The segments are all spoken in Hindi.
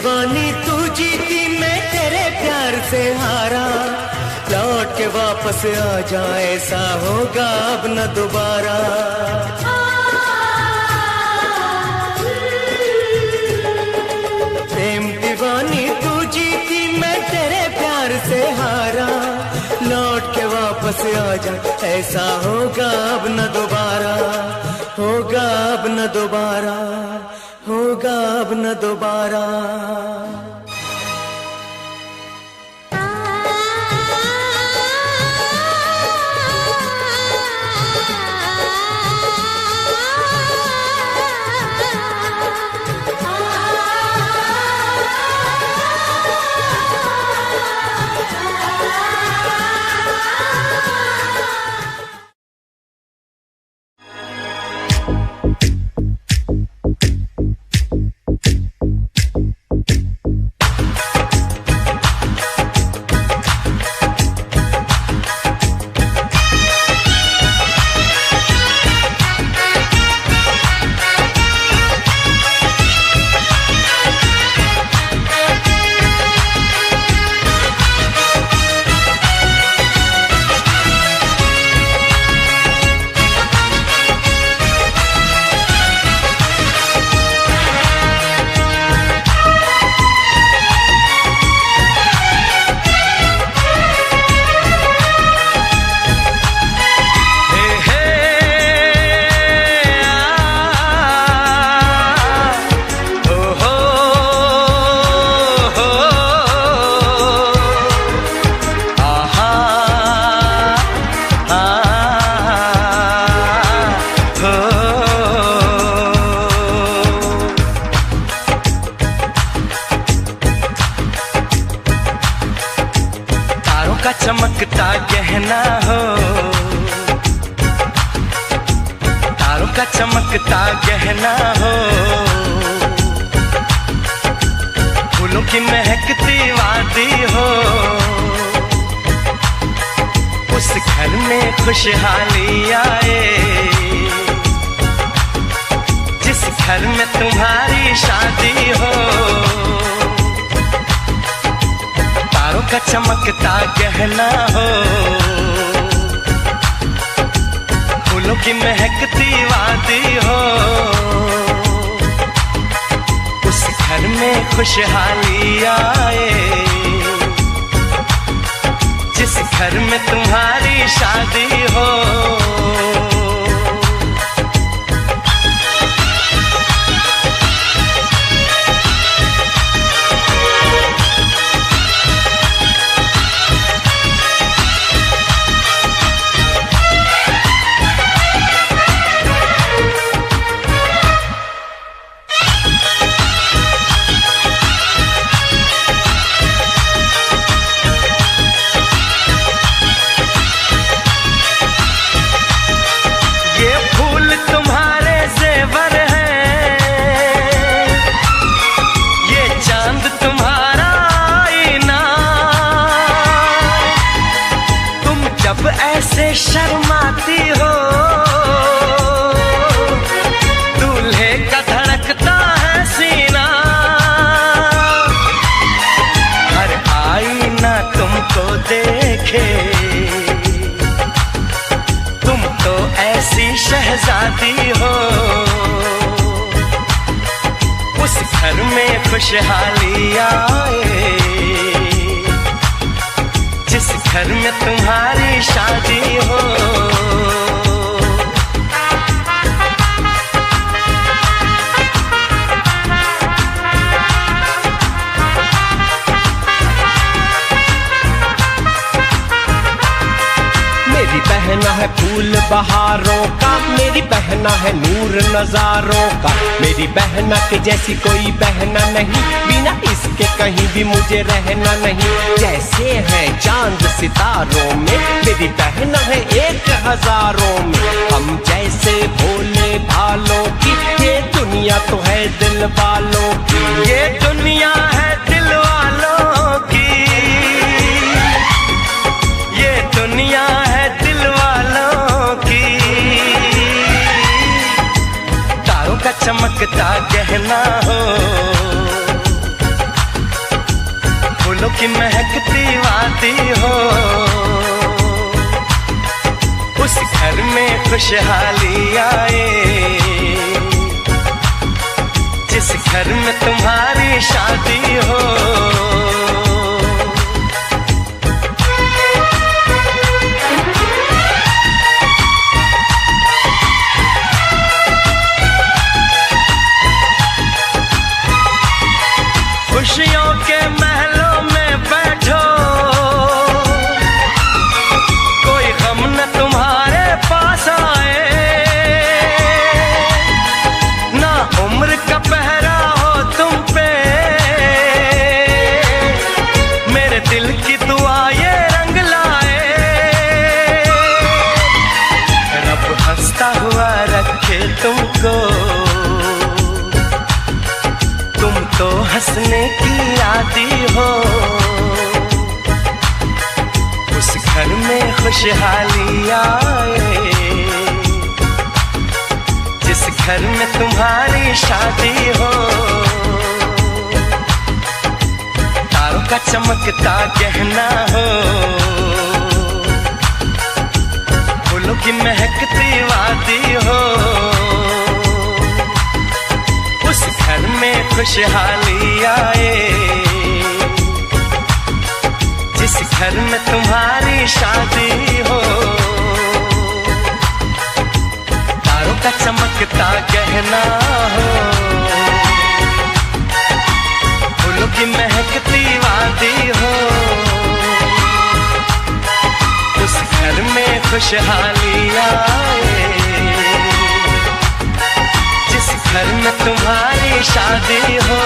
दीवानी तू जीती मैं तेरे प्यार से हारा, लौट के वापस आ जाए ऐसा होगा अब न दोबारा। प्रेम दीवानी तू जीती मैं तेरे प्यार से हारा, लौट के वापस आ जाए ऐसा होगा अब न दोबारा, होगा अब न दोबारा, होगा अब न दोबारा। चमकता गहना हो, तारों का चमकता गहना हो, फूलों की महकती वादी हो, उस घर में खुशहाली आए जिस घर में तुम्हारी शादी हो। तारों का चमकता गहना हो, फूलों की महकती वादी हो, उस घर में खुशहाली आए जिस घर में तुम्हारी शादी हो। ऐसे शर्माती हो, दूल्हे का धड़कता है सीना, हर आईना तुमको देखे, तुम तो ऐसी शहजादी हो, उस घर में खुशहाली आए जिस घर में तुम्हारी शादी हो। मेरी बहना है फूल बहारों का, मेरी बहना है नूर नजारों का, मेरी बहना के जैसी कोई बहना नहीं, बिना इसके कहीं भी मुझे रहना नहीं। जैसे है चांद सितारों में, मेरी बहना है 1000 में, हम जैसे भोले भालों की, ये दुनिया तो है दिल वालों की, ये दुनिया है दिल वालों की, ये दुनिया है दिल वालों की। तारों का चमकता गहना हो, फूलों की महकती वादी हो, उस घर में खुशहाली आए, जिस घर में तुम्हारी शादी हो। खुशियों के महलों में बैठो, कोई गम न तुम्हारे पास आए, ना उम्र का पहरा हो तुम पे, मेरे दिल की दुआ ये रंग लाए। रब हंसता हुआ रखे तुमको, तुम तो हंसने की आदी हो, उस घर में खुशहाली आए, जिस घर में तुम्हारी शादी हो। तारों का चमकता गहना हो, फूलों की महकती वादी हो, उस घर में खुशहाली आए, जिस घर में तुम्हारी शादी हो। तारों का चमकता गहना हो, फूलों की महकती वादी हो, उस घर में खुशहाली आए, जिस घर में तुम्हारी शादी हो।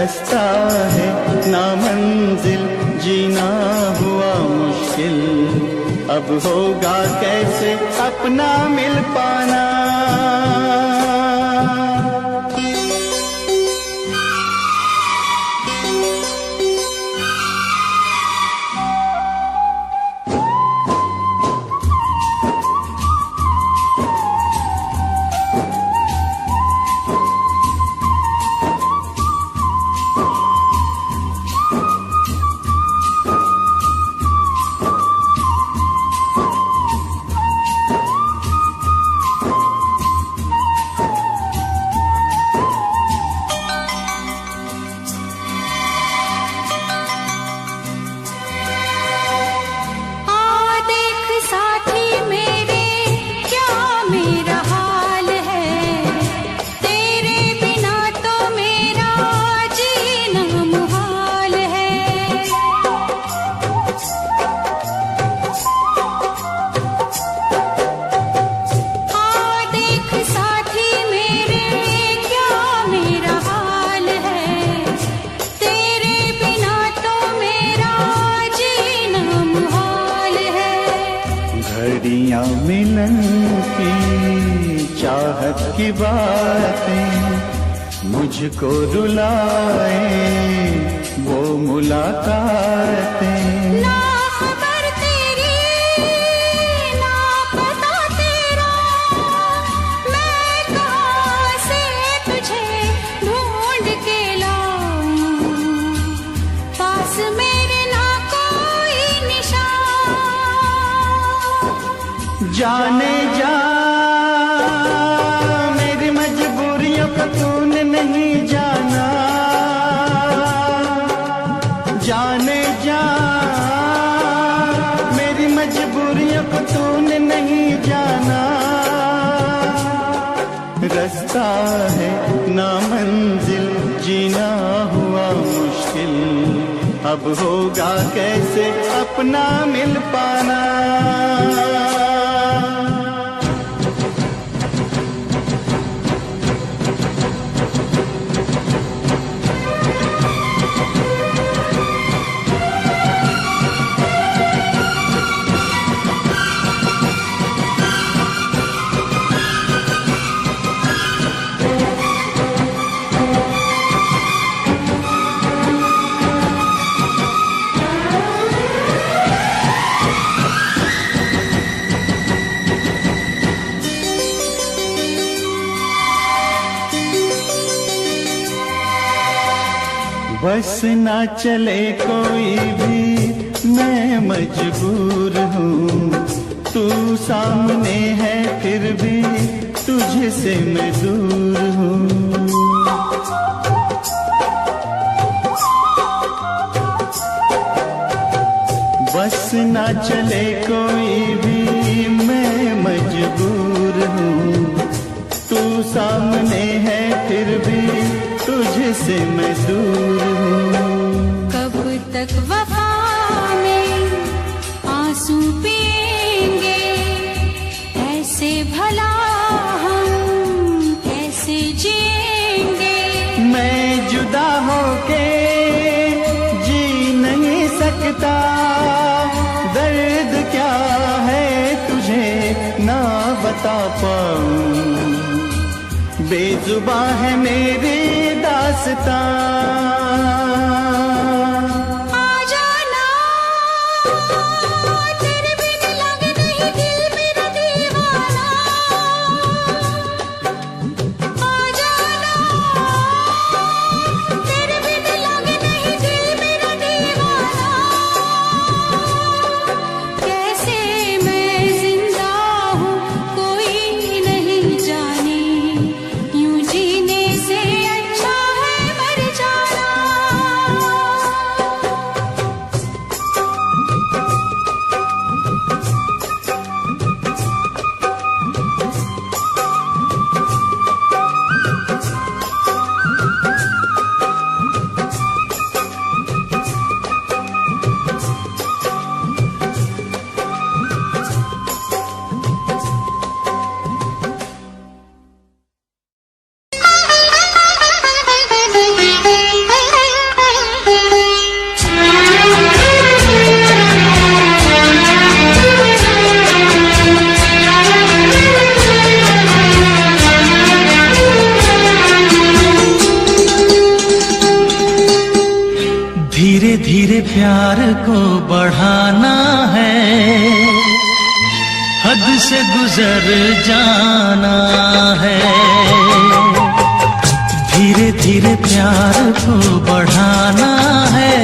रास्ता है ना मंजिल, जीना हुआ मुश्किल, अब होगा कैसे अपना मिल पाना। घड़ियां मिलन की चाहत की बातें मुझको रुलाए, वो मुलाकातें। ना खबर तेरी ना पता तेरा, मैं कहाँ से तुझे ढूंढ के लाऊं, पास मेरे ना कोई निशान। जाने जा मेरी मजबूरियों को तूने नहीं जाना, जाने जा मेरी मजबूरियों को तूने नहीं जाना। रास्ता है ना मंजिल, जीना हुआ मुश्किल, अब होगा कैसे अपना मिल पाना। बस ना चले कोई भी मैं मजबूर हूँ, तू सामने है फिर भी तुझसे मैं दूर हूँ। बस ना चले कोई भी मैं मजबूर हूँ, तू सामने है फिर भी तुझसे मैं दूर हूँ। कब तक वफा में आंसू पिएंगे, ऐसे भला हम कैसे जिएंगे। मैं जुदा होके जी नहीं सकता, दर्द क्या है तुझे ना बता पाऊं, बेजुबां है मेरी दास्तां। यूं जीने से अच्छा है मर जाना। से गुजर जाना है। धीरे धीरे प्यार को बढ़ाना है,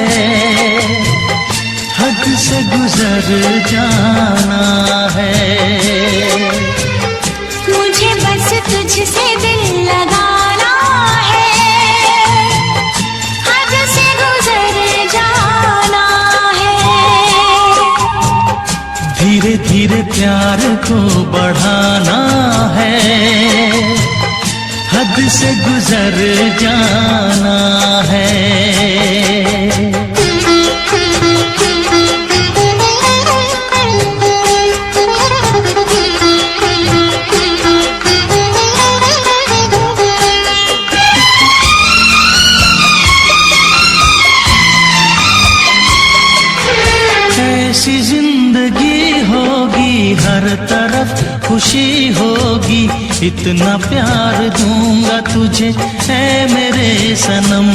हद से गुजर जाना है। मुझे बस तुझसे दिल लगाना है, हद से गुजर जाना है। धीरे धीरे प्यार को बढ़ाना है, हद से गुजर जाना है। ऐसी जिंदगी होगी, हर तरफ खुशी होगी, इतना प्यार दूंगा तुझे ऐ मेरे सनम।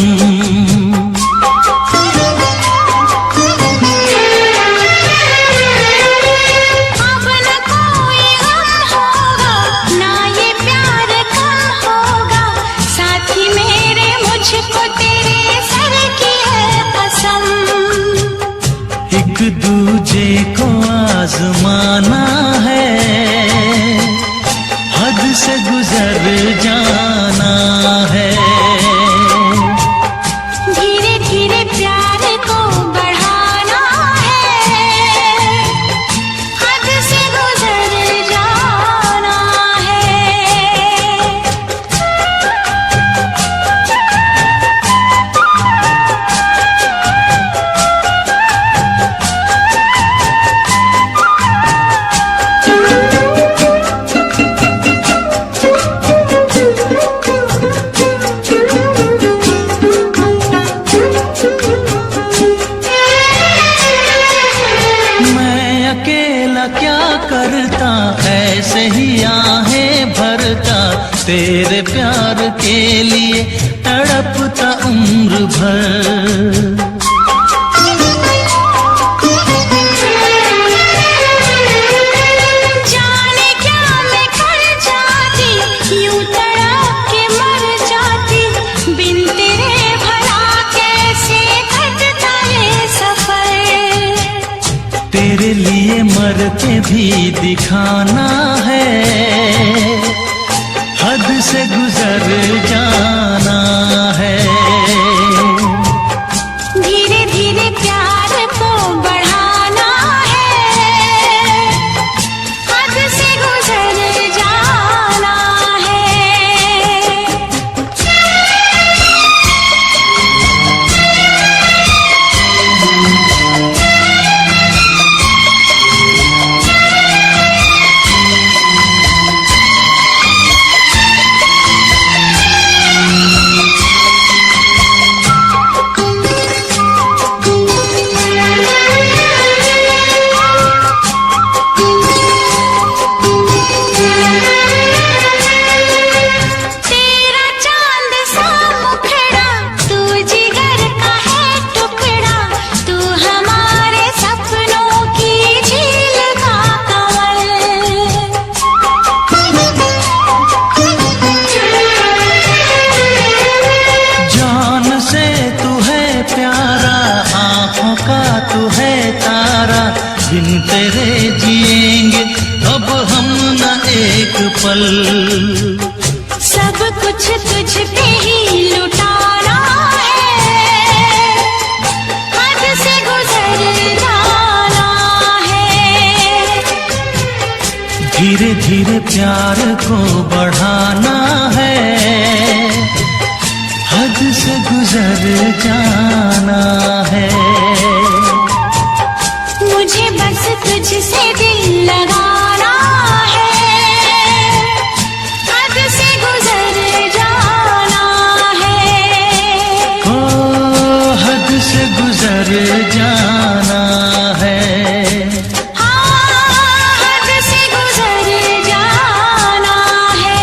अब न कोई गम होगा, ना ये प्यार कम होगा, साथी मेरे मुझको तेरे सर की है कसम। एक दूजे को आजमाना है, हद से गुजर जाना है। धीरे धीरे प्यार को बढ़ाना है, हद से गुजर जाना है। मैं अकेला क्या करता, ऐसे ही आहें भरता, तेरे प्यार के लिए तड़पता उम्र भर। जाने क्या मैं कर जाती, यूं तड़प के मर जाती, बिन तेरे भला कैसे कटता ये सफर। तेरे लिए मर के भी दिखाना है, हद से गुजर जाना है। धीरे धीरे प्यार को बढ़ाना है, हद से गुजर जाना है। तेरा चांद सा मुखड़ा, तू जिगर का है टुकड़ा, तू हमारे सपनों की झील का कमल। जान से तू है प्यारा, आँखों का तू है तारा, बिन तेरे जिएंगे अब हम न एक पल। सब कुछ तुझ पे ही लुटाना है, हद से गुजर जाना है। धीरे धीरे प्यार को बढ़ाना है, हद से गुजर जाना है। मुझे बस तुझसे दिल लगाना है, हद से गुजर जाना है। ओ हद से गुजर जाना है। हाँ, हद से गुजर जाना है।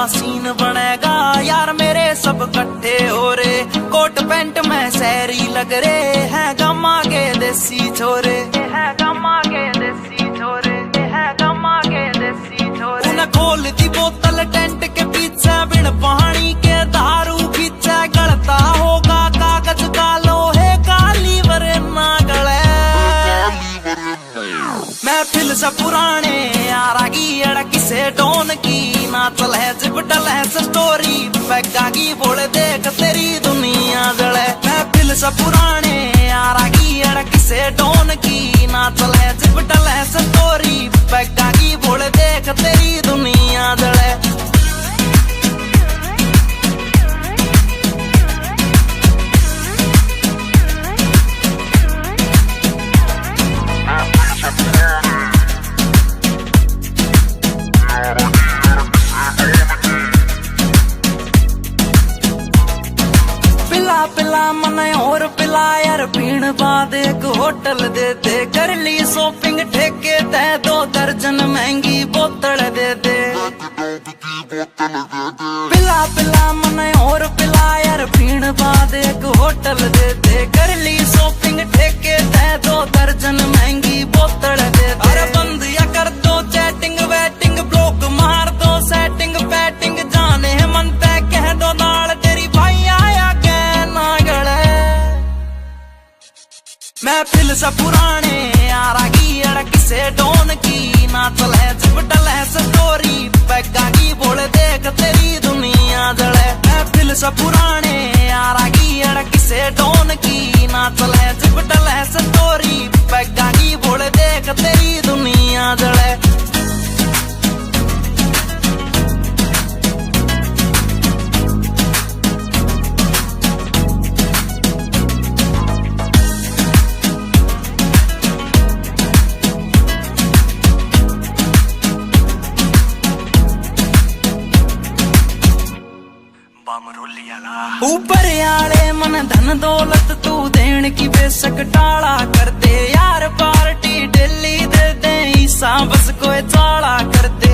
सीन बनेगा यार मेरे सब इकट्ठे हो रे कोट पैंट में शहरी लग रे है गमा के देसी छोरे है गमा के देसी छोरे है गमा के देसी छोरे उन्हें खोल दी बोतल टेंट के पीछे बिन पानी के दारू पीछे गलता होगा कागज का लोहे का लीवर ना गले महफिल से पुराने यारा की अड़की से डोन की ना चले जिपटल है स्टोरी पैगा की बोले देख तेरी दुनिया जले महफिल से पुराने यारा की अड़की से डोन की ना चले जिपटल है स्टोरी पैगा की बोले देख तेरी दुनिया जले पिला मन और पिला यार पीण बाद एक होटल दे दे कर ली शॉपिंग ठेके ते 2 दर्जन महंगी बोतल दे दे पिला पिला मन और पिला यार पीण बाद एक होटल दे दे कर ली शॉपिंग ठेके ते 2 दर्जन महंगी बोतल दे दे अरे बंद या कर दो चैटिंग वेटिंग ब्लॉक मार दो सेटिंग पैटिंग जाने मन तय कह दो नाल तेरी भाई आया महफिल से पुराने यारा की अड़की से डोन की ना चले जिपटल है स्टोरी पैगा की बोले देख तेरी दुनिया जले महफिल से पुराने यारा की अड़की से डोन की ना चले जिपटल है स्टोरी पैगा की बोले देख तेरी दुनिया जले ऊपर आले मन धन दौलत तू देन की बेशक टाला कर दे यार पार्टी डेली दे दे ईसा बस कोई चाला कर दे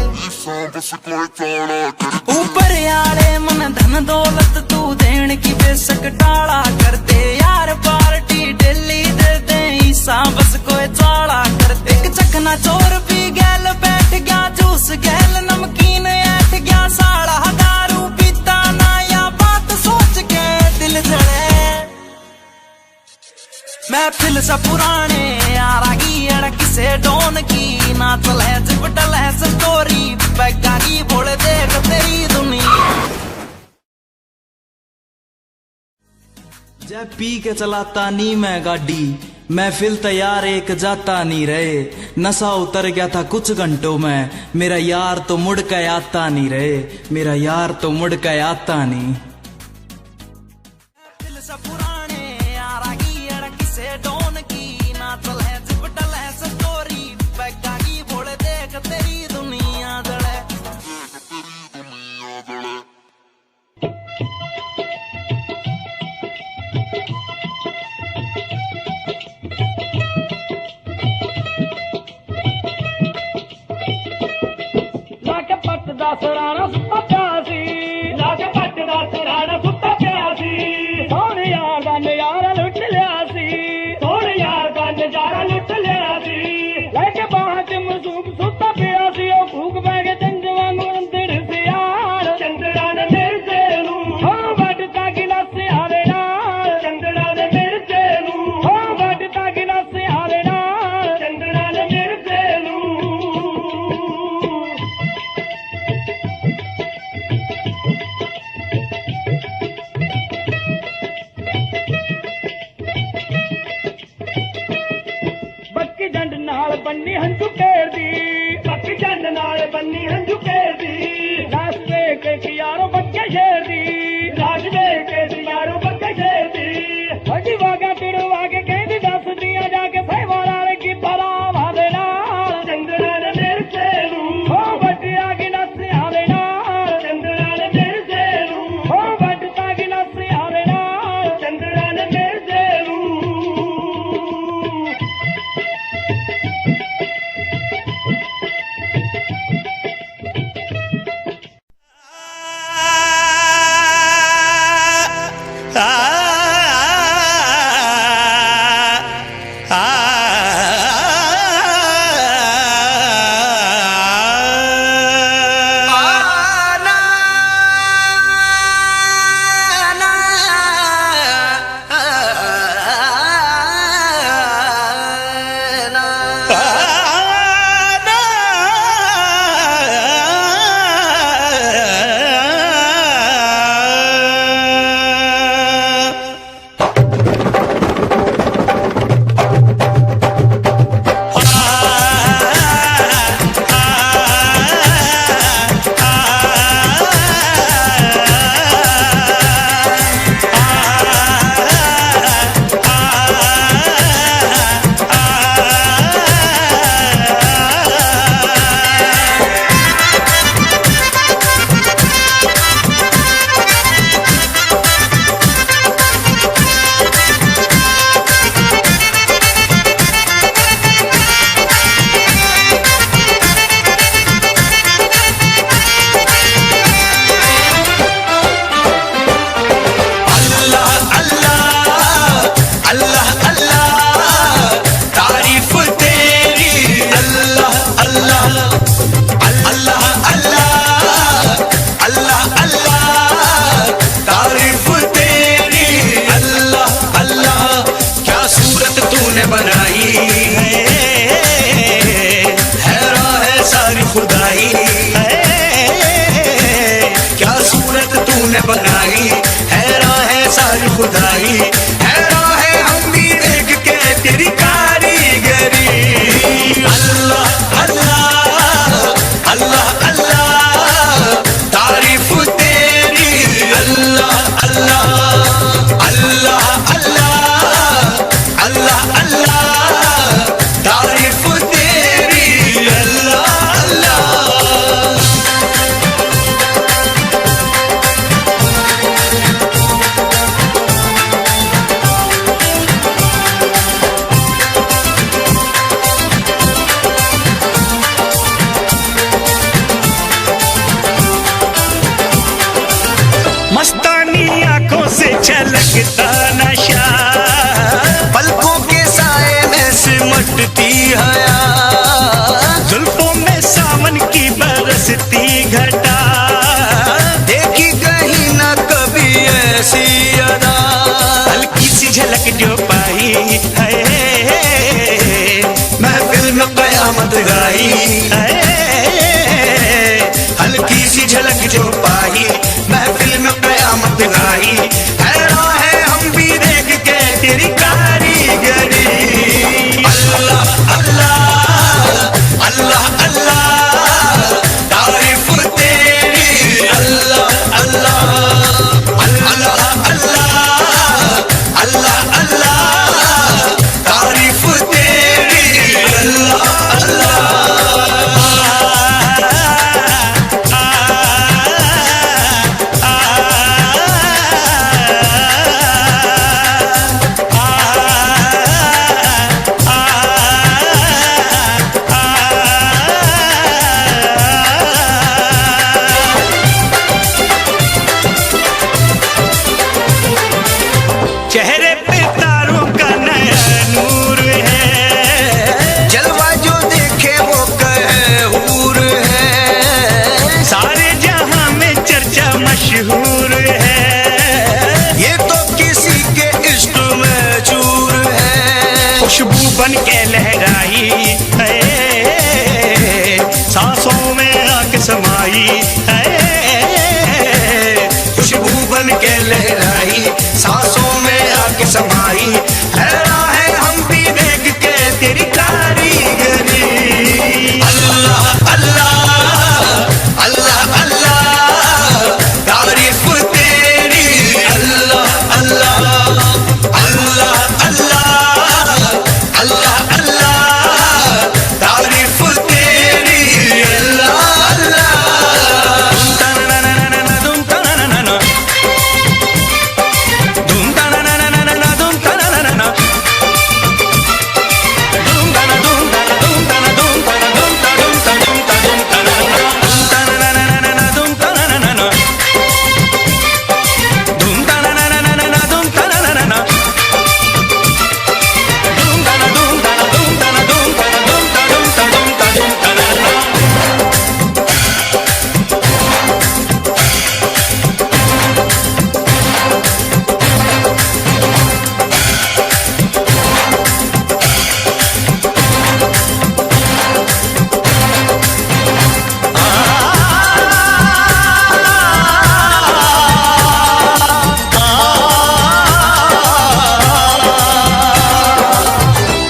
ऊपर आले मन धन दौलत तू देन की बेशक टाला कर दे यार पार्टी डेली दे दे ईसा बस कोई चाला कर दे एक चखना चोर पी गैल बैठ गया जूस गैल नमकीन ऐठ गया साड़ा दारू पीता ना या बात सोच के दिल जले महफिल से पुराने यारा की अड़की से डोन की ना चले जिपटल है स्टोरी पैगा की बोले देख तेरी दुनिया जब पी के चलाता नी मैं गाड़ी महफिल तैयार एक जाता नहीं रहे नशा उतर गया था कुछ घंटों में मेरा यार तो मुड़ के आता नहीं रहे मेरा यार तो मुड़ के आता नहीं सराना सुता प्यासी लाके पट दा सराना सुता प्यासी सोने यार दा नजारा लुट लिया सी सोने यार दा नजारा लुट लिया सी लेके बाहर च मसूक सुता प्यासी ओ भूख बैगे चंद वांगू अंदर से यार चंदड़ा ने मिर्जे नू हो वटता गिलास आवे नाल चंदड़ा ने मिर्जे नू हो वटता गिलास आवे नाल चंदड़ा ने मिर्जे नू बन्नी हंजू केर दी पक्की चंद नाल बन्नी हंजू केर दी राज वे के यारो बच्चे शेर दी राज वे के यारो बच्चे शेर दी हजी वागा पिड़ वागे कहदी दस दिया जाके सैवाल की परा वादे नाल चंद्रा ने मेरे सेनू हो बटिया की नस आवे नाल चंद्रा ने मेरे सेनू हो बटता की नस आवे नाल चंद्रा ने मेरे सेनू खुदाई, क्या सूरत तूने बनाई, हैरान है सारी खुदाई, हैरान है हम भी देख के तेरी कारीगरी। अल्लाह अल्लाह अल्लाह अल्लाह तारीफ तेरी, अल्लाह अल्लाह अल्लाह अल्लाह अल्लाह अल्लाह तारीफ तेरी, अल्लाह अल्लाह। मस्तानी आंखों से छलकता नशा, पलकों के साए में सिमटती हया, जुल्फों में सावन की बरसती घटा, देखी कहीं ना कभी ऐसी अदा, हल्की सी झलक जो पाई है महफिल में कयामत गाई है, हल्की सी झलक जो पाई महफिल में कयामत गाई, हैरान है हम भी देख के तेरी कारीगरी। अल्लाह अल्लाह अल्लाह अल्लाह तारीफ तेरी, अल्लाह अल्लाह अल्लाह अल्लाह अल्लाह अल्लाह तारीफ तेरी, अल्लाह अल्लाह। चेहरे पे तारों का नया नूर है, जलवा जो देखे वो कहे हूर है, सारे जहां में चर्चा मशहूर है, ये तो किसी के इश्क में चूर है, खुशबू बन के लहराई है, सांसों में आके समाई है, खुशबू बन के लहराई सांसों में आके समाई, हैरान है हम भी देख के तेरी कारीगरी। अल्लाह अल्लाह अल्लाह अल्लाह तारीफ तेरी, अल्लाह अल्लाह अल्लाह अल्लाह अल्लाह अल्लाह तारीफ तेरी, अल्लाह अल्लाह।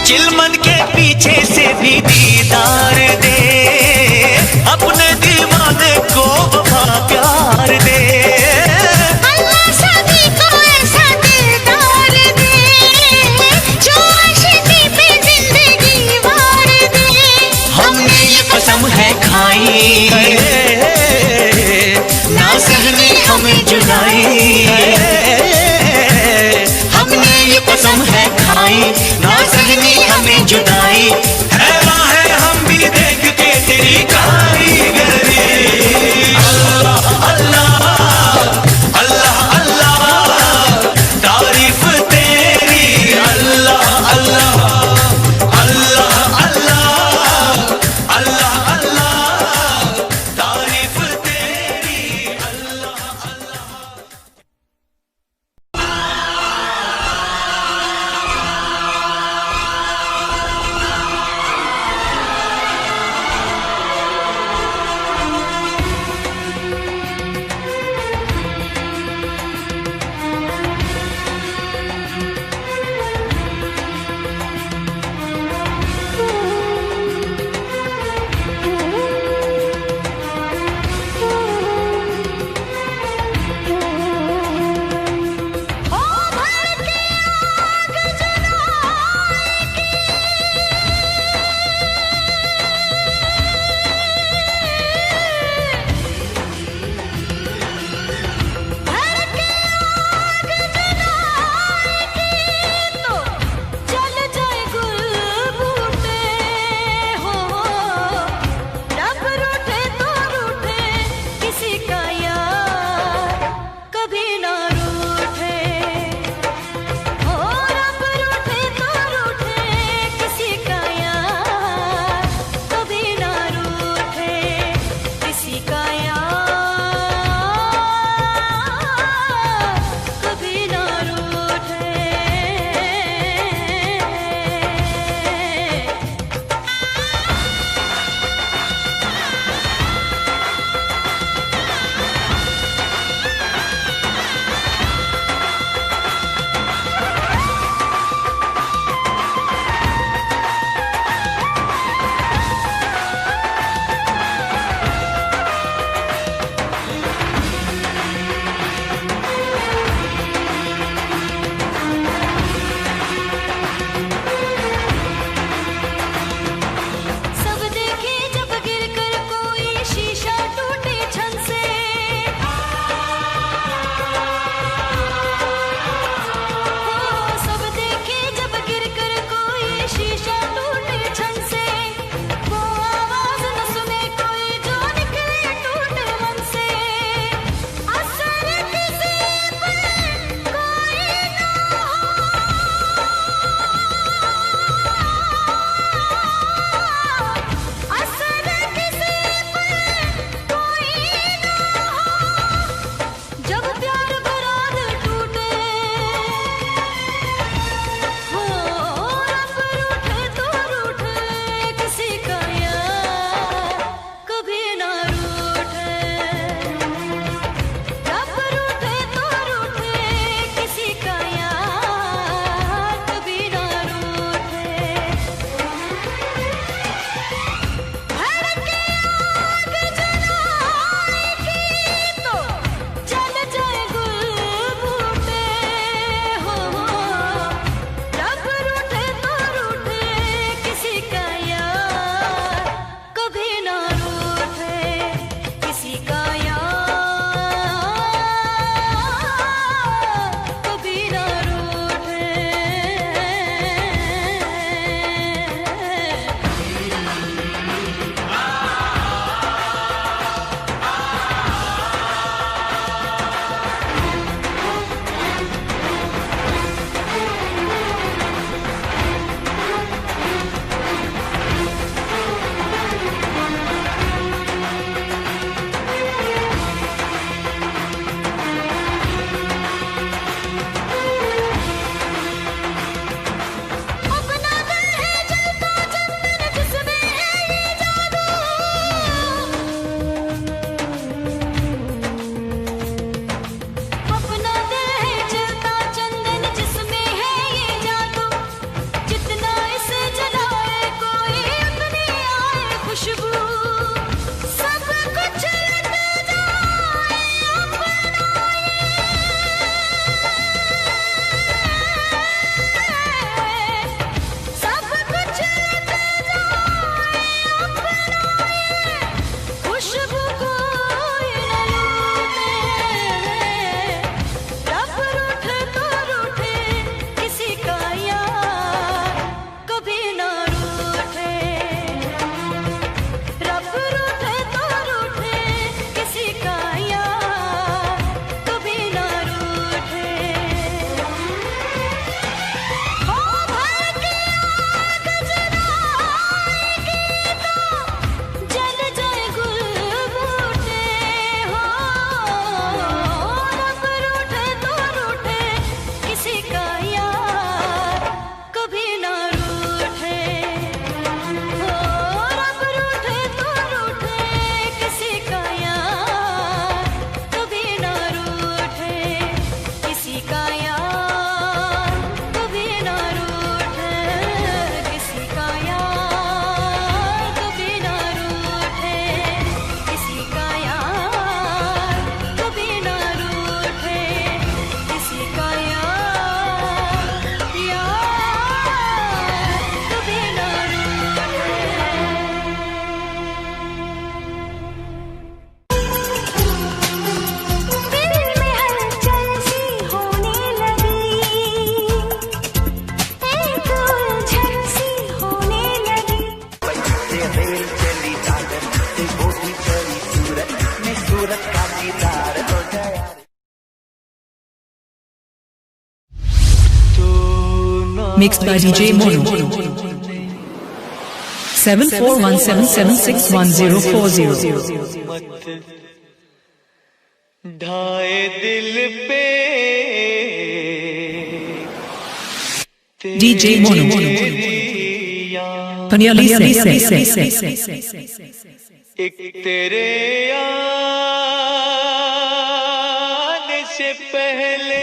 चिलमन के पीछे से भी दीदार दे, अपने दीवाने को वफा प्यार दे, अल्लाह सभी को ऐसा दिलदार दे, जो आशिकी पे जिंदगी वार दे, हमने ये कसम है खाई ना सहने हमें जुदाई, हमने ये कसम है खाई ना सहने हमें जुदाई, हैरान है हम भी देख के तेरी कारीगरी। अल्लाह अल्लाह अल्लाह अल्लाह तारीफ तेरी, अल्लाह अल्लाह अल्लाह अल्लाह अल्लाह अल्लाह तारीफ तेरी, अल्लाह अल्लाह। सूरत का दीदार हो गया। Mixed by DJ Mono. 7417761040. ढाए दिल पे DJ Mono. Panyali say. एक तेरे आने से पहले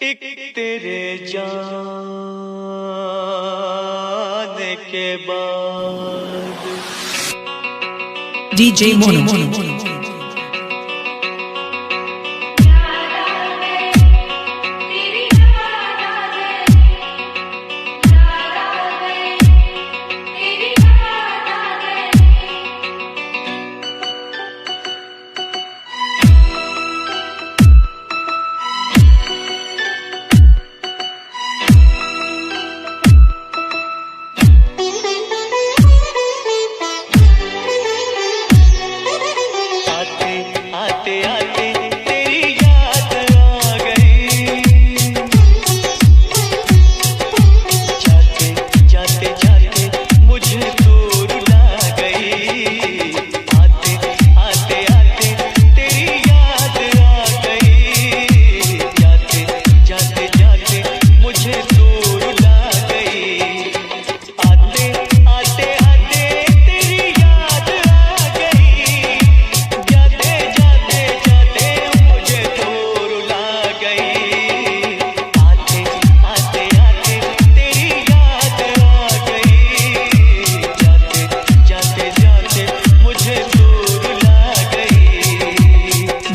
एक तेरे जाने के बाद DJ Mono.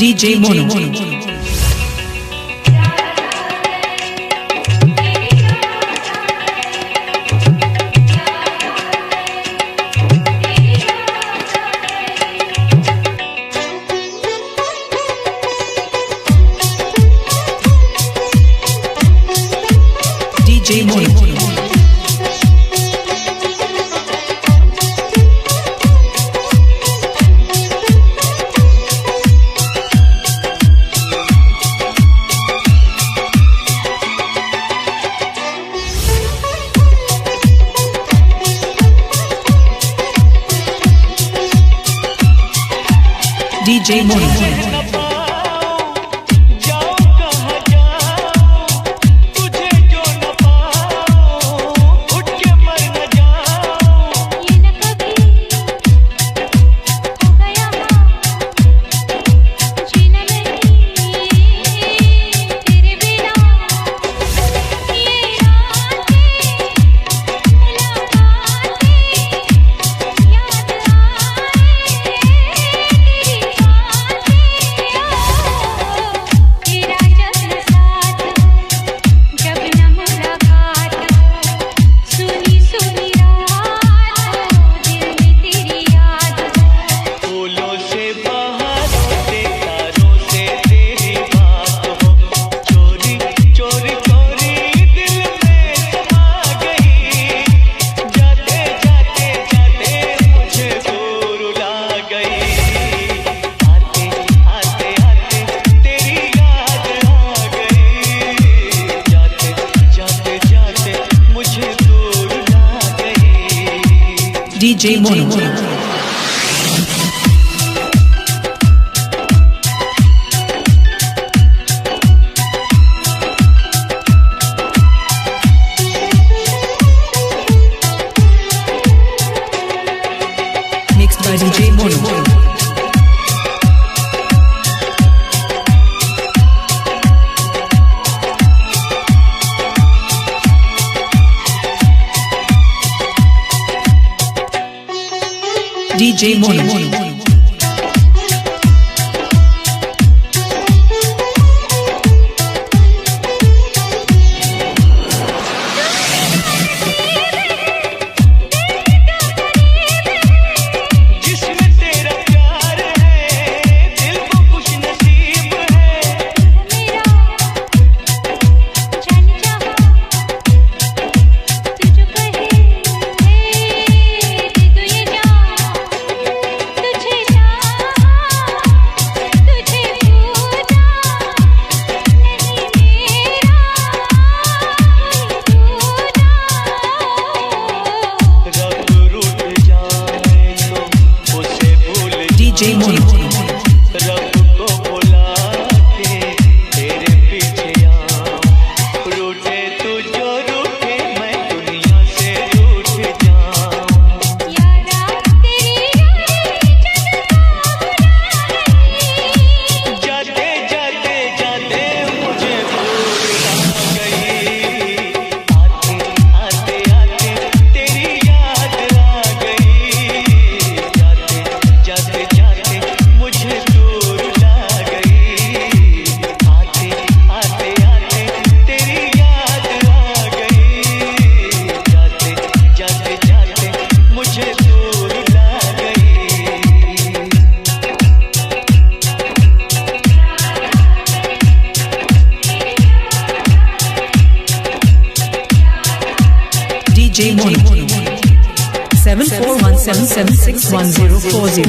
DJ Mono. DJ Mono. DJ Mono. DJ Mono. Mixed by DJ Mono. DJ Mono. तुझे DJ Mono. रब को बुला के तेरे पीछे आऊं, रूठे तू जो रूठे मैं दुनिया से रूठ जाऊं। यारा तेरी जाते जाते जाते मुझे भूल आ गई, आते आते आते तेरी याद आ गई, जाते जाते जाते मुझे दूर ला गई, आते आते आते तेरी याद आ गई, जाते जाते जाते मुझे दूर ला गई। DJ Mono. 7417761040.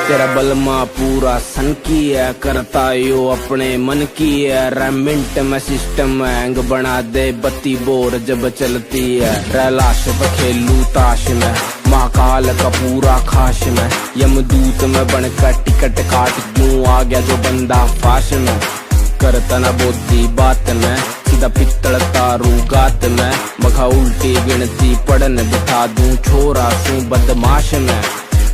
तेरा बलमा पूरा सन की है, करता यो अपने मन की है। रेमिंट में सिस्टम हैंग बना दे, बत्ती बोर जब चलती है। रैलाश पे खेलू ताश में, महाकाल का पूरा खाश में। यमदूत में बनकर टिकट काट क्यों आ गया जो बंदा फाश में। करता ना बोधी बात में, सीधा पित्तल तारू गात में। मखा उल्टी गिनती पढ़न बिठा दूं, छोरा सू बदमाश में।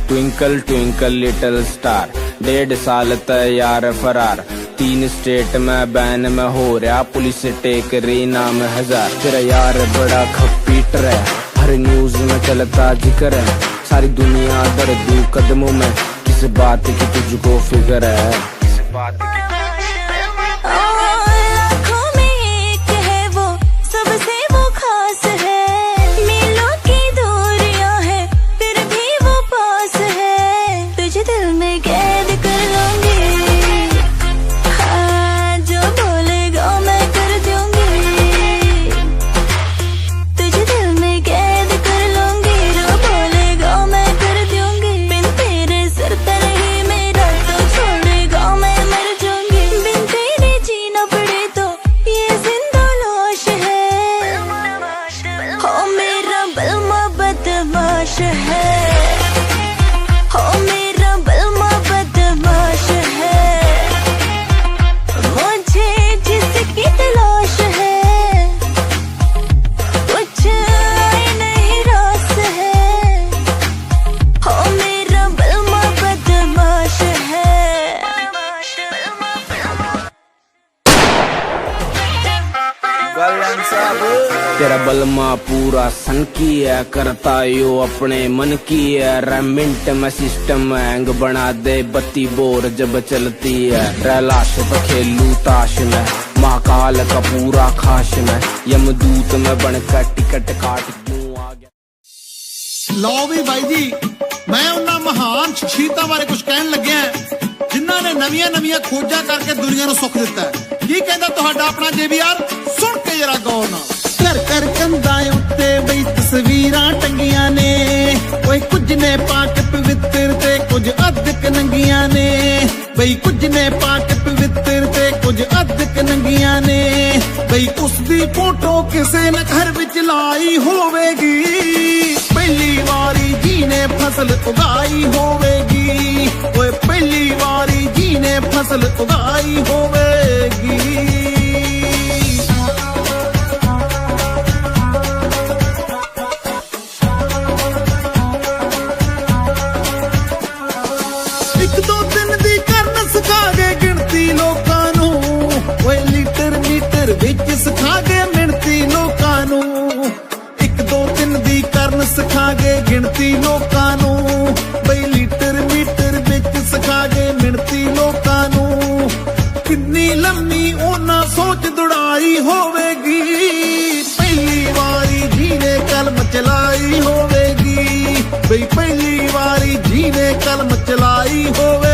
ट्विंकल ट्विंकल लिटिल स्टार, 1.5 साल तैयार फरार। 3 स्टेट में बैन में हो रहा, पुलिस टेक रही नाम 1000। तेरा यार बड़ा खपीटर है, हर न्यूज में चलता जिक्र है। सारी दुनिया दर्दू कदमों में, किस बात की तुझको फिक्र है, किस बात की। आँखों में एक है वो, सबसे वो खास है। मीलों की दूरियां है, फिर भी वो पास है। तुझे दिल में कैद कर लूंगी, हाँ जो बोलेगा मैं कर दूंगी। तुझे दिल में कैद कर लूंगी, जो बोलेगा मैं कर दूंगी। बिन तेरे सर तर ही मेरा तो छोड़ेगा मैं मर जाऊंगी। बिन तेरे जीना पड़े तो ये जिंदा लाश है। हो मेरा बलमा बदमाश है, हो मेरा बलमा बदमाश है। मुझे जिसकी तलाश है, कुछ आए नहीं रास है। हो मेरा बलमा बदमाश है। तेरा बलमा पूरा सन की है, करता यो अपने मन की है। रेमिंट में सिस्टम हैंग बना दे, बत्ती बोर जब चलती है। रैलाश पे खेलू ताश में, महाकाल का पूरा खाश में। यमदूत में बनकर टिकट काट क्यों आ गया। ਲਓ ਵੀ ਬਾਈ ਜੀ, ਮੈਂ ਉਹਨਾਂ ਮਹਾਨ ਸ਼ਖਸੀਅਤਾਂ ਬਾਰੇ ਕੁਝ ਕਹਿਣ ਲੱਗਿਆ ਜਿਨ੍ਹਾਂ ਨੇ ਨਵੀਆਂ ਖੋਜਾਂ ਕਰਕੇ ਦੁਨੀਆ ਨੂੰ ਸੁੱਖ ਦਿੱਤਾ। ਕੀ ਕਹਿੰਦਾ ਤੁਹਾਡਾ ਆਪਣਾ JBR, ਸੁਣ ਕੇ ਜਰਾ ਗੌਰ ਨਾਲ। ਘਰ ਘਰ ਕੰਧਾਂ ਉੱਤੇ ਬਈ ਤਸਵੀਰਾਂ ਟੰਗੀਆਂ ਨੇ, ਓਏ ਕੁਝ ਨੇ ਪਾਕ ਪਵਿੱਤਰ ਤੇ ਕੁਝ ਅਧਿਕ ਨੰਗੀਆਂ ਨੇ। ਬਈ ਕੁਝ ਨੇ ਪਾਕ ਪਵਿੱਤਰ ਤੇ ਕੁਝ ਅਧਿਕ ਨੰਗੀਆਂ ਨੇ। ਬਈ ਉਸ ਦੀ ਫੋਟੋ ਕਿਸੇ ਨੇ ਘਰ ਵਿੱਚ ਲਾਈ ਹੋਵੇਗੀ। ਪਹਿਲੀ ਵਾਰੀ ਜੀ ਨੇ ਫਸਲ ਉਗਾਈ ਹੋਵੇਗੀ, ਓਏ ਪਹਿਲੀ ਵਾਰੀ ਜੀ ਨੇ ਫਸਲ ਉਗਾਈ ਹੋਵੇਗੀ। ਇੱਕ ਦੋ ਦਿਨ ਦੀ ਕਰਨ ਸਿਖਾਗੇ ਗਿਣਤੀ ਲੋਕਾਂ ਨੂੰ, ਓਏ ਲੀਟਰ ਮੀਟਰ ਵਿੱਚ ਸਿਖਾਗੇ ਮਿਣਤੀ ਲੋਕਾਂ ਨੂੰ। ਇੱਕ ਦੋ ਦਿਨ ਦੀ ਕਰਨ ਸਿਖਾਗੇ ਗਿਣਤੀ ਲੋਕਾਂ ਨੂੰ, ਬਈ ਲੀਟਰ ਮੀਟਰ ਵਿੱਚ ਸਿਖਾਗੇ ਮਿਣਤੀ ਲੋਕਾਂ ਨੂੰ। ਕਿੰਨੀ ਲੰਮੀ ਉਹਨਾਂ ਸੋਚ ਦੁੜਾਈ ਹੋਵੇਗੀ, ਪਹਿਲੀ ਵਾਰੀ ਜੀ ਨੇ ਕਲਮ ਚਲਾਈ ਹੋਵੇਗੀ। ਬਈ ਪਹਿਲੀ ਵਾਰੀ ਜੀ ਨੇ ਕਲਮ ਚਲਾਈ ਹੋਵੇਗੀ।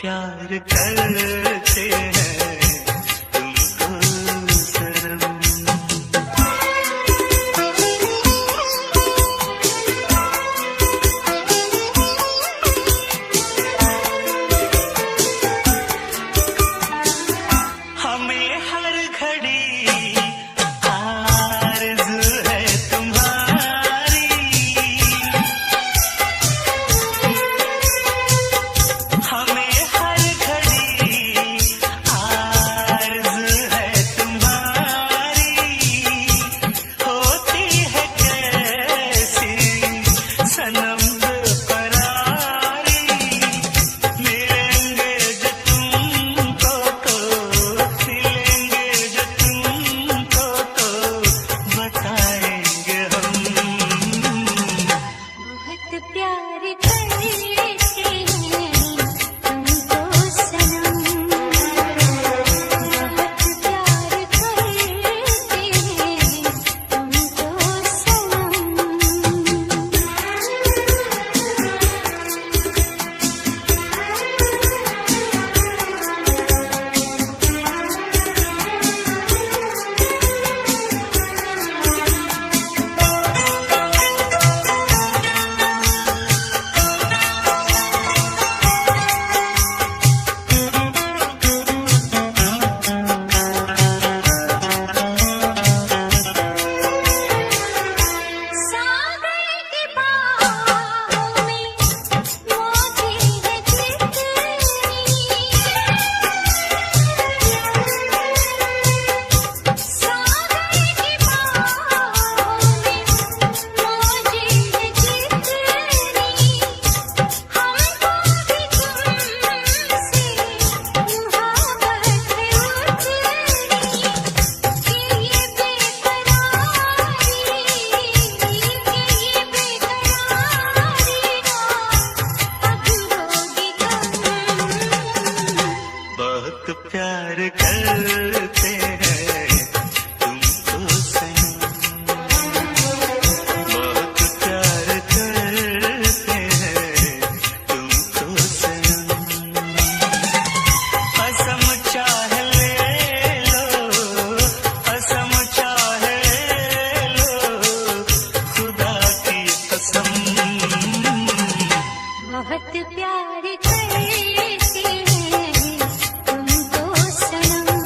प्यार करते हैं तुमको सनम। हमें हर घड़ी आरज़ू है तुम्हारी, हमें हर घड़ी आरज़ू है तुम्हारी। होती है कैसी सनम बेकरारी, मिलेंगे जो तुमको तो मिलेंगे जो तुमको तो बताएंगे हम। बहुत प्यार करते हैं तुमको सनम, बहुत प्यार करते हैं तुमको सागर की बाहों में मौजी है जितनी, सागर की बाहों में मौजी है जितनी, हमको भी तुमसे मुहब्बत है उतनी, कि ये बेकरारी बहुत प्यार करते हैं तुमको सनम, बहुत प्यार करते हैं तुमको सनम। कसम चाहे ले लो, कसम चाहे लो, खुदा की कसम। बहुत प्यार करते हैं तुमको सनम,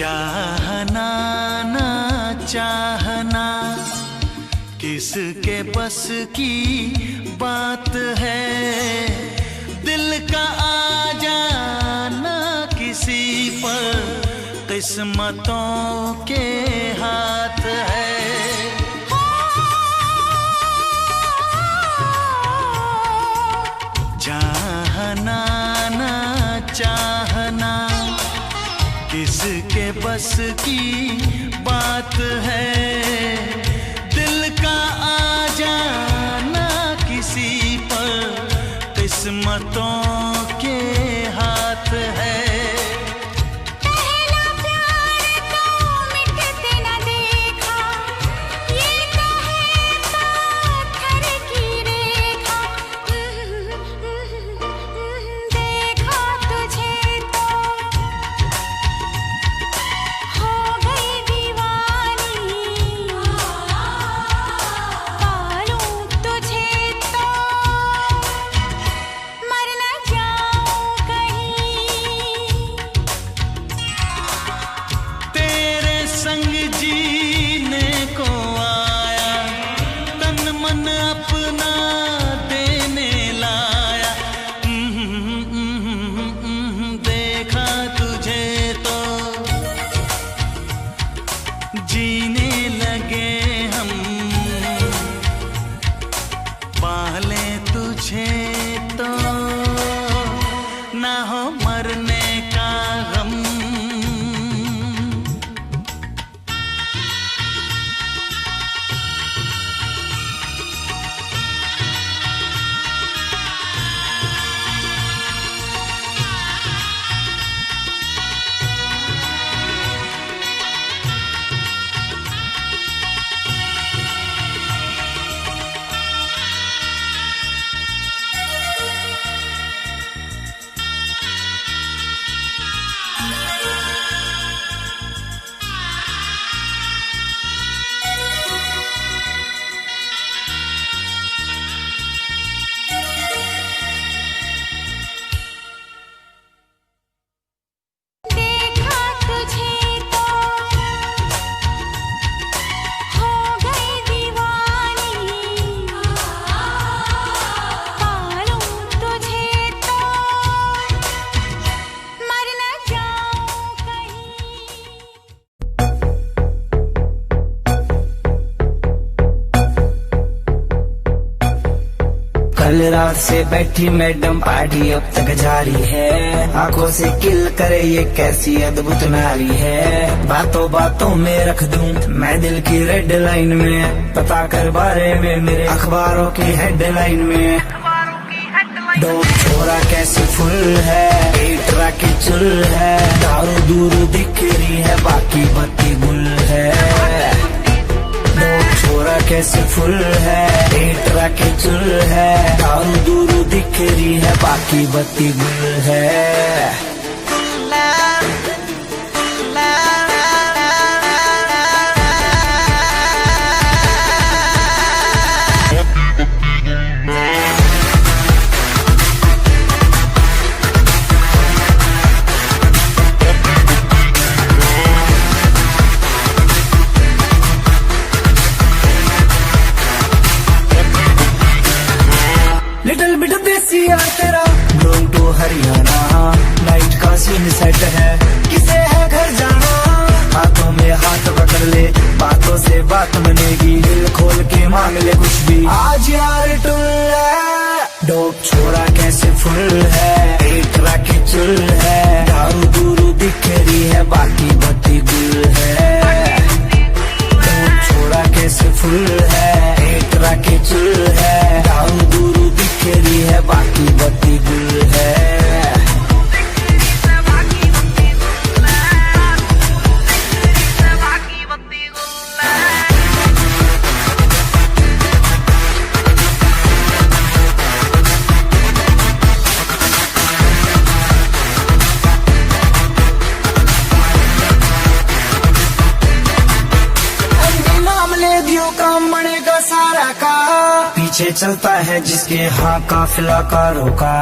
चाहना ना चाहना किसके बस की बात है, दिल का आ जाना किसी पर किस्मतों के हाथ है। चाहना ना चाहना किसके बस की बात है, दिल का आ जाना किसी पर किस्मतों के हाथ है। जीने लगे हम पाले तुझे तो ना हो मरने का गम। कल रात से बैठी मैडम पार्टी अब तक जारी है, आंखों से किल करे ये कैसी अद्भुत नारी है। बातों बातों में रख दूं मैं दिल की रेड लाइन में, पता कर बारे में मेरे अखबारों की हेडलाइन में। दो छोरा कैसी फुल है, पेट राखी चुल है, दारू दूर दिख रही है बाकी बत्ती गुल है। छोरा कैसे फुल है, पेट राखे चुल है, दारू दूर दिख रही है बाकी बत्ती गुल है। लिटिल बिट देसी यार तेरा गोइंग टू हरियाणा, नाइट का सीन सेट है किसे है घर जाना। हाथों में हाथ पकड़ ले बातों से बात बनेगी, दिल खोल के मांग ले कुछ भी आज यार टुल है। डोप छोरा कैसे फुल है, पेट राखी चुल है, दारू दूर दिख रही है बाकी बत्ती गुल है। डोप छोरा कैसे फुल है, पेट राखी चुल है, दारू दूर दिख रही है बाकी बत्ती गुल है। काम बनेगा सारा का। पीछे चलता है जिसके हाँ काफिला कारों का।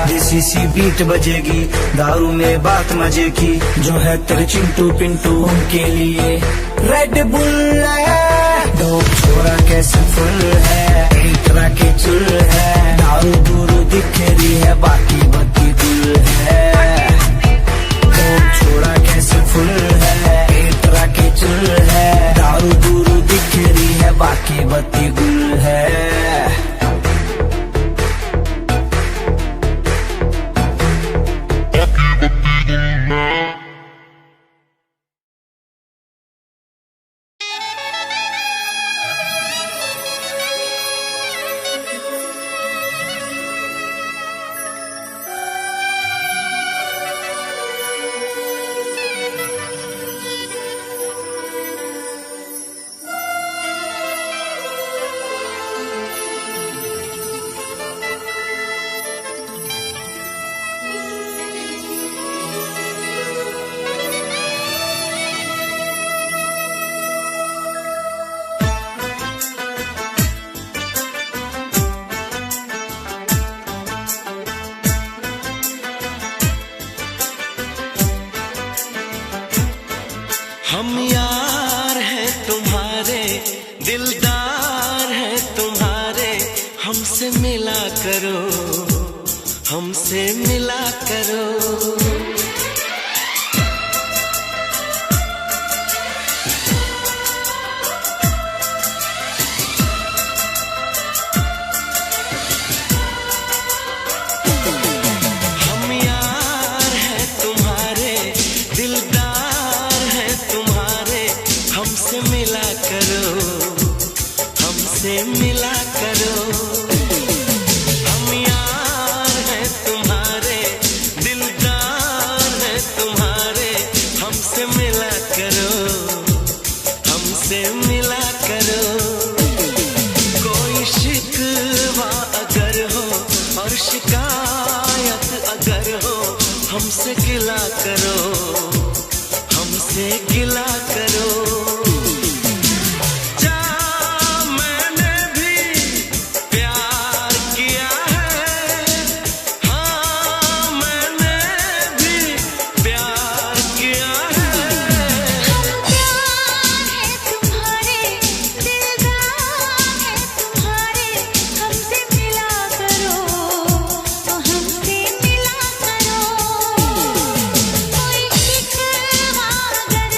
देसी सी बीट बजेगी, दारू में बात मजे की, जो है तेरे चिंटू पिंटू उनके लिए रेड बुल है। दो छोरा कैसे फुल है, एक तरह के चुल है, दारू दूरू दिख रही है, बाकी बत्ती गुल है। दो छोरा कैसे फुल है, एक तरह के चुल है, दारू दूरू दिख रही है, बाकी बत्ती गुल है। हम यार हैं तुम्हारे, दिलदार हैं तुम्हारे, हमसे मिला करो, हमसे मिला करो। हम यार हैं तुम्हारे, दिलदार हैं तुम्हारे, हमसे मिला करो, हमसे मिला करो। हम यार हैं तुम्हारे, दिलदार हैं तुम्हारे, हमसे मिला करो, हमसे मिला करो। कोई शिकवा अगर हो और शिकायत अगर हो, हमसे गिला करो, हमसे गिला करो। जा मैंने भी प्यार किया है, हाँ मैंने भी प्यार किया है। तुम्हारे दिलदार है तुम्हारे, हमसे मिला करो, हमसे मिला करो। कोई शिकवा अगर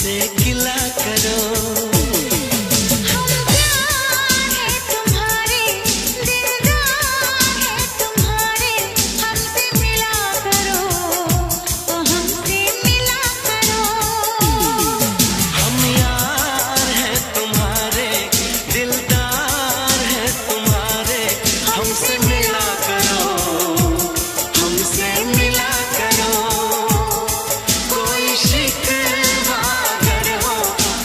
हमसे गिला करो। हम प्यार है तुम्हारे, दिलदार है तुम्हारे, हमसे मिला करो, ओ हमसे मिला करो। हम यार हैं तुम्हारे, दिलदार हैं तुम्हारे, हमसे मिला करो, हमसे मिला करो। कोई शिकवा अगर हो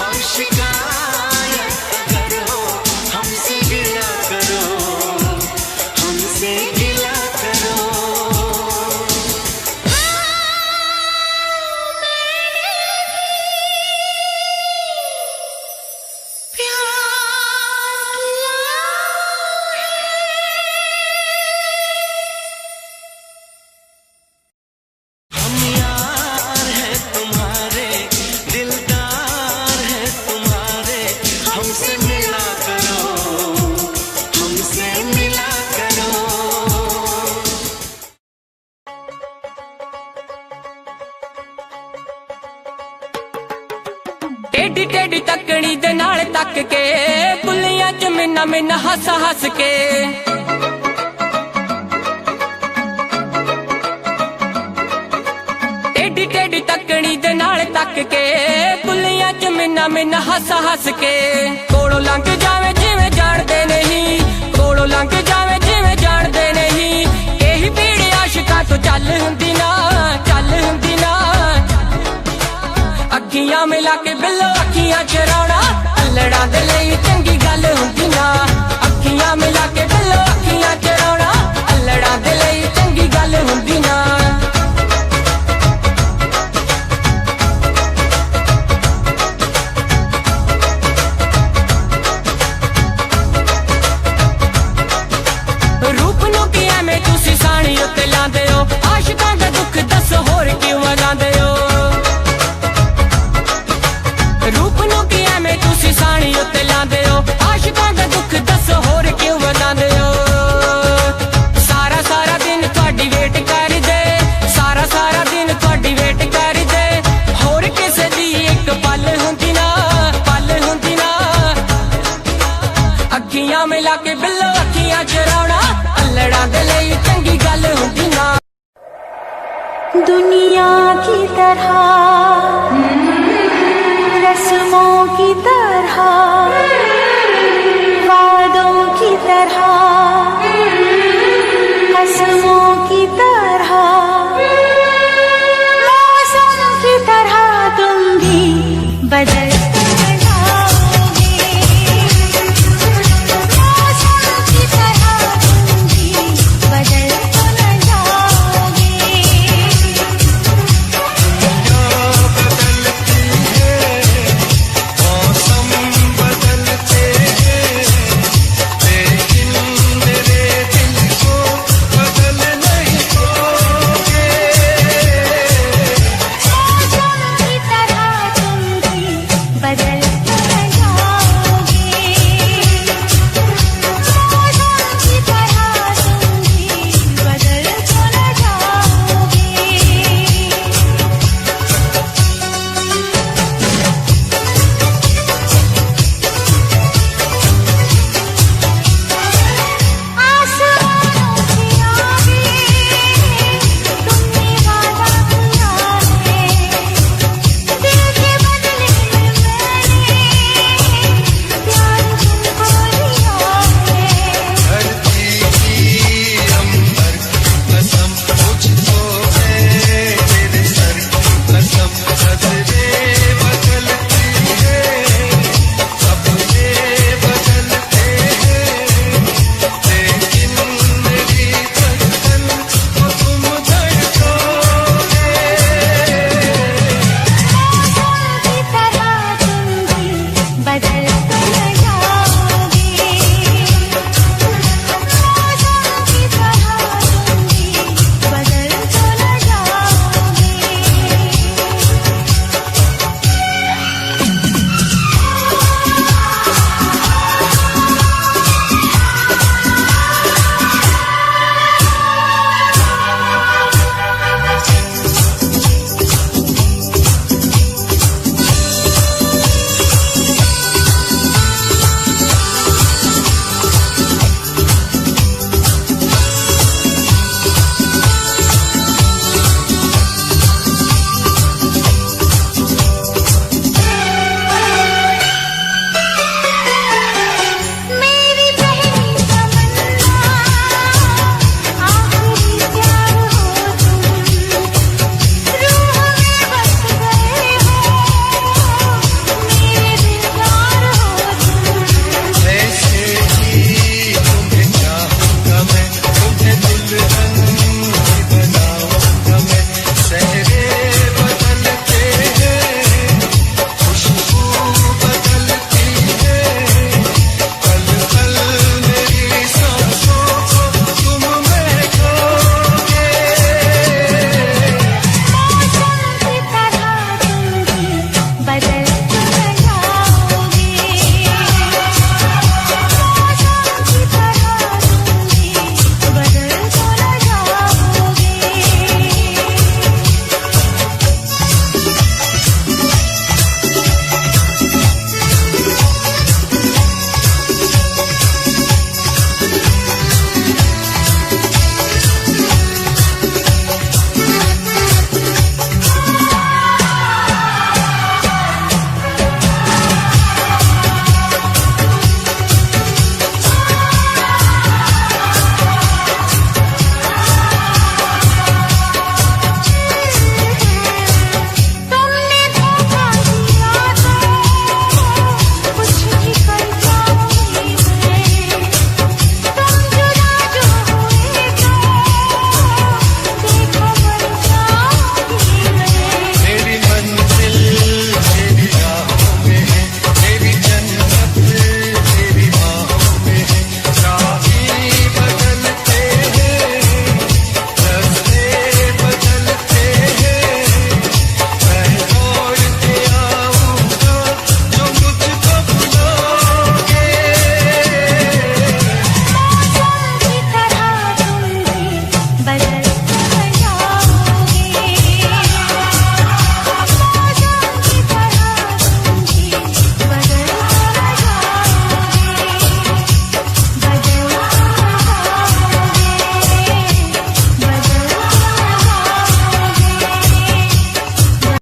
और शिकायत अगर हो, हमसे गिला करो, हमसे गिला करो। हम यार हैं तुम्हारे, दिलदार हैं तुम्हारे, हमसे मिला करो, हमसे मिला करो। टेढ़ी टेढ़ी तकड़ी दे नाल तक के, बुलियां च मिन्ना मिन्ना हस हस के। टेढ़ी टेढ़ी तकड़ी दे नाल तक के, बुलियां च मिन्ना मिन्ना हस हस के। कोड़ों लंघ जावे जिवें जाणदे नहीं, कोड़ों लंघ जावे जिवें जाणदे नहीं। यही पीड़ आशिकां तो चल हुंदी ना, चल हुंदी ना। अखियां मिला के बिल्लो अखियां चराउणा, अल्लड़ां दे लई चंगी गल हुंदी ना। अखियां मिला के बिल्लो अखियां चराउणा, अल्लड़ां दे लई चंगी गल हुंदी ना। रूप नूं की एवें तुसीं साणी उत्ते लांदे हो, आशिकां दा दुख दस होर क्यों वगांदे हो। रूप नूं की एवें तुसीं साणी उत्ते लांदे हो, आशिकां दा दुख दस होर क्यों वगांदे हो। सारा सारा दिन तुहाडी वेट करदे, सारा सारा दिन तुहाडी वेट करदे। होर किसे दी एक पल हुंदी ना, पल हुंदी ना। अखियां मिला के बिल्लो अखियां चराउणा, अल्लड़ां दे लई चंगी गल हुंदी ना। दुनिया की तरह